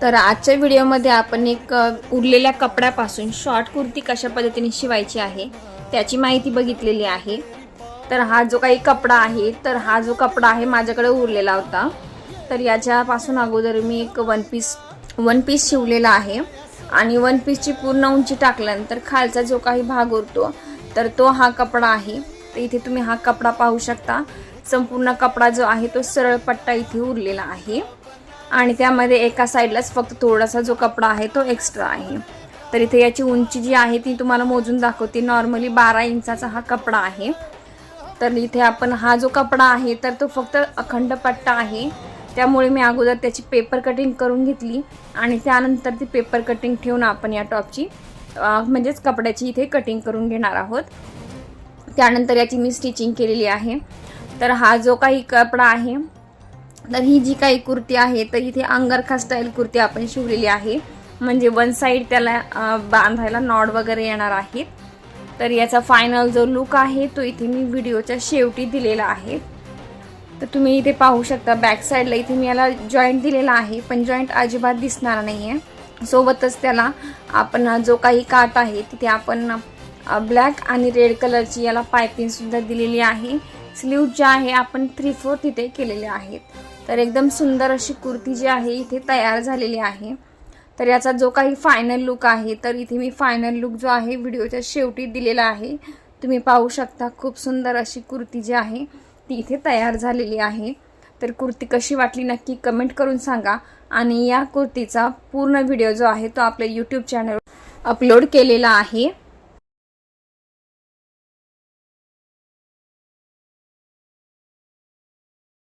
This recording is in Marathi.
तर आजच्या व्हिडिओमध्ये आपण एक उरलेल्या कपड्यापासून शॉर्ट कुर्ती कशा पद्धतीने शिवायची आहे त्याची माहिती बघितलेली आहे। तर हा जो काही कपडा आहे तर हा जो कपडा आहे माझ्याकडे उरलेला होता। तर याच्यापासून अगोदर मी एक वन पीस शिवलेला आहे आणि वन पीसची पूर्ण उंची टाकल्यानंतर खालचा जो काही भाग उरतो तर तो हा कपडा आहे। तर इथे तुम्ही हा कपडा पाहू शकता। संपूर्ण कपडा जो आहे तो सरळ पट्टा इथे उरलेला आहे आणि त्यामध्ये एका साइडलाच फक्त थोडासा जो कपडा आहे तो एक्स्ट्रा आहे। तर इथे याची उंची जी आहे ती तुम्हाला मोजून दाखवते। नॉर्मली 12 इंचाचा हा कपडा आहे। तर इथे आपण हा जो कपडा आहे तर तो फक्त अखंड पट्टा आहे, त्यामुळे मी अगोदर त्याची पेपर कटिंग करून घेतली आणि त्यानंतर ती पेपर कटिंग ठेवून आपण या टॉपची म्हणजेच कपड्याची इथे कटिंग करून घेणार आहोत। त्यानंतर याची मी स्टिचिंग केलेली आहे। तर हा जो काही कपडा आहे तर ही जी काही कुर्ती आहे तर इथे अंगरखा स्टाईल कुर्ती आपण शिवलेली आहे, म्हणजे वन साइड त्याला बांधायला नॉड वगैरे येणार आहेत। तर याचा फायनल जो लुक आहे तो इथे मी व्हिडिओच्या शेवटी दिलेला आहे। तर तुम्ही इथे पाहू शकता बॅक साइडला इथे मी याला जॉईंट दिलेला आहे, पण जॉईंट अजिबात दिसणार नाहीये। सोबतच त्याला आपण जो काही काट आहे तिथे आपण ब्लॅक आणि रेड कलरची याला पाइपिंग सुद्धा दिलेली आहे। स्लीव जे आहे आपण 3/4 तिथे केलेले आहेत। तर एकदम सुंदर अशी कुर्ती जी आहे इथे तयार झालेली आहे। तर याचा जो काही फायनल लुक आहे तर इथे मी फायनल लुक जो आहे व्हिडिओच्या शेवटी दिलेला आहे। तुम्ही पाहू शकता खूप सुंदर अशी कुर्ती जी आहे ती इथे तयार झालेली आहे। तर कुर्ती कशी वाटली नक्की कमेंट करून सांगा आणि या कुर्तीचा पूर्ण व्हिडिओ जो आहे तो आपल्या YouTube चॅनलवर अपलोड केलेला आहे।